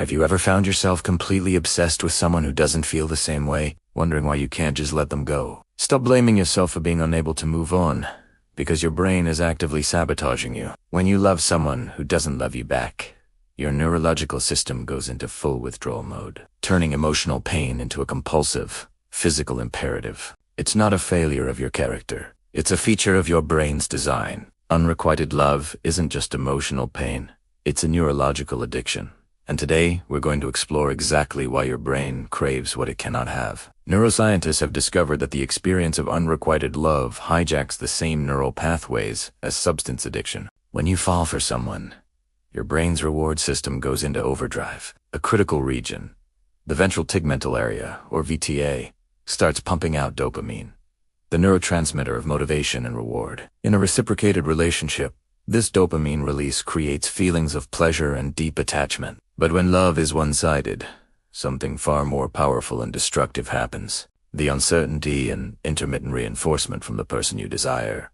Have you ever found yourself completely obsessed with someone who doesn't feel the same way, wondering why you can't just let them go? Stop blaming yourself for being unable to move on, because your brain is actively sabotaging you. When you love someone who doesn't love you back, your neurological system goes into full withdrawal mode, turning emotional pain into a compulsive, physical imperative. It's not a failure of your character. It's a feature of your brain's design. Unrequited love isn't just emotional pain. It's a neurological addiction. And today, we're going to explore exactly why your brain craves what it cannot have. Neuroscientists have discovered that the experience of unrequited love hijacks the same neural pathways as substance addiction. When you fall for someone, your brain's reward system goes into overdrive. A critical region, the ventral tegmental area, or VTA, starts pumping out dopamine, the neurotransmitter of motivation and reward. In a reciprocated relationship, this dopamine release creates feelings of pleasure and deep attachment. But when love is one-sided, something far more powerful and destructive happens. The uncertainty and intermittent reinforcement from the person you desire.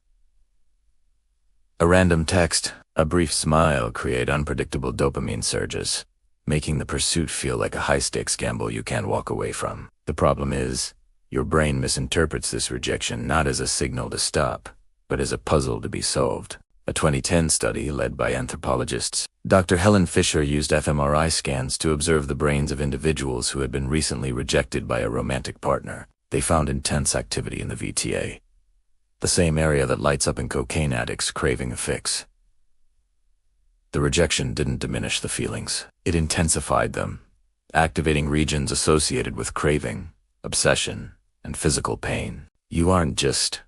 A random text, a brief smile create unpredictable dopamine surges, making the pursuit feel like a high-stakes gamble you can't walk away from. The problem is, your brain misinterprets this rejection not as a signal to stop, but as a puzzle to be solved. A 2010 study led by anthropologists, Dr. Helen Fisher used fMRI scans to observe the brains of individuals who had been recently rejected by a romantic partner. They found intense activity in the VTA, the same area that lights up in cocaine addicts craving a fix. The rejection didn't diminish the feelings. It intensified them, activating regions associated with craving, obsession, and physical pain. You aren't just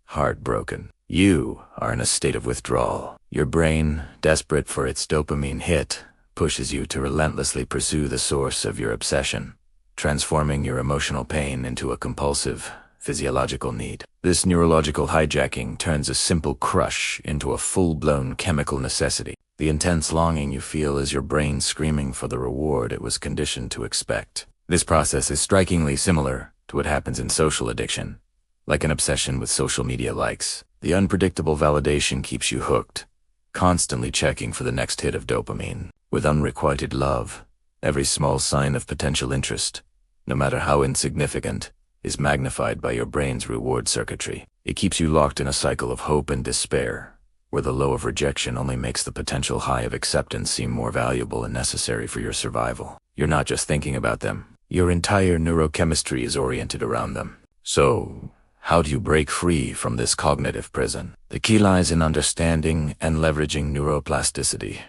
heartbroken. You are in a state of withdrawal. Your brain, desperate for its dopamine hit, pushes you to relentlessly pursue the source of your obsession, transforming your emotional pain into a compulsive, physiological need. This neurological hijacking turns a simple crush into a full-blown chemical necessity. The intense longing you feel is your brain screaming for the reward it was conditioned to expect. This process is strikingly similar to what happens in social addiction, like an obsession with social media likes. The unpredictable validation keeps you hooked, constantly checking for the next hit of dopamine. With unrequited love, every small sign of potential interest, no matter how insignificant, is magnified by your brain's reward circuitry. It keeps you locked in a cycle of hope and despair, where the low of rejection only makes the potential high of acceptance seem more valuable and necessary for your survival. You're not just thinking about them. Your entire neurochemistry is oriented around them. So, how do you break free from this cognitive prison? The key lies in understanding and leveraging neuroplasticity,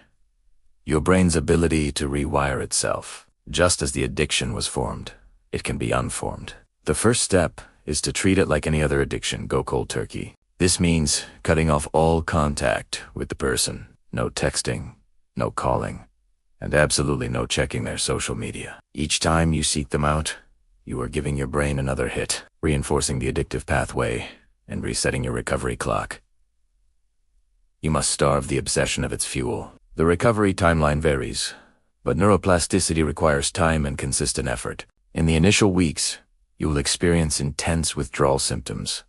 your brain's ability to rewire itself. Just as the addiction was formed, it can be unformed. The first step is to treat it like any other addiction, go cold turkey. This means cutting off all contact with the person. No texting, no calling, and absolutely no checking their social media. Each time you seek them out, you are giving your brain another hit, reinforcing the addictive pathway and resetting your recovery clock. You must starve the obsession of its fuel. The recovery timeline varies, but neuroplasticity requires time and consistent effort. In the initial weeks, you will experience intense withdrawal symptoms,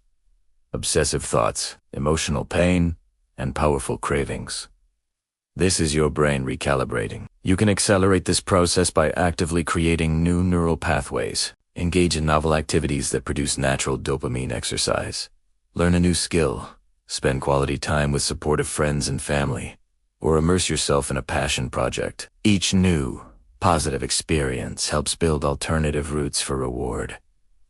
obsessive thoughts, emotional pain, and powerful cravings. This is your brain recalibrating. You can accelerate this process by actively creating new neural pathways. Engage in novel activities that produce natural dopamine exercise. Learn a new skill. Spend quality time with supportive friends and family. Or immerse yourself in a passion project. Each new, positive experience helps build alternative routes for reward,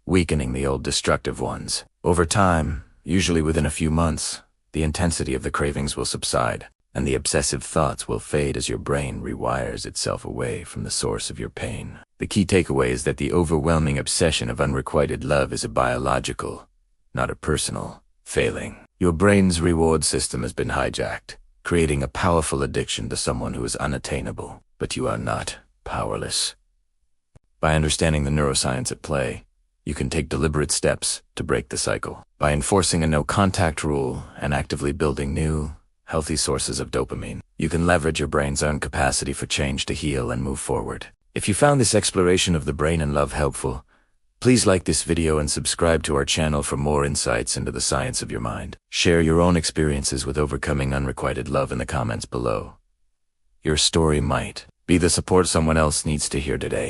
weakening the old destructive ones. Over time, usually within a few months, the intensity of the cravings will subside, and the obsessive thoughts will fade as your brain rewires itself away from the source of your pain. The key takeaway is that the overwhelming obsession of unrequited love is a biological, not a personal, failing. Your brain's reward system has been hijacked, creating a powerful addiction to someone who is unattainable. But you are not powerless. By understanding the neuroscience at play, you can take deliberate steps to break the cycle. By enforcing a no-contact rule and actively building new, healthy sources of dopamine, you can leverage your brain's own capacity for change to heal and move forward. If you found this exploration of the brain and love helpful, please like this video and subscribe to our channel for more insights into the science of your mind. Share your own experiences with overcoming unrequited love in the comments below. Your story might Be the support someone else needs to hear today.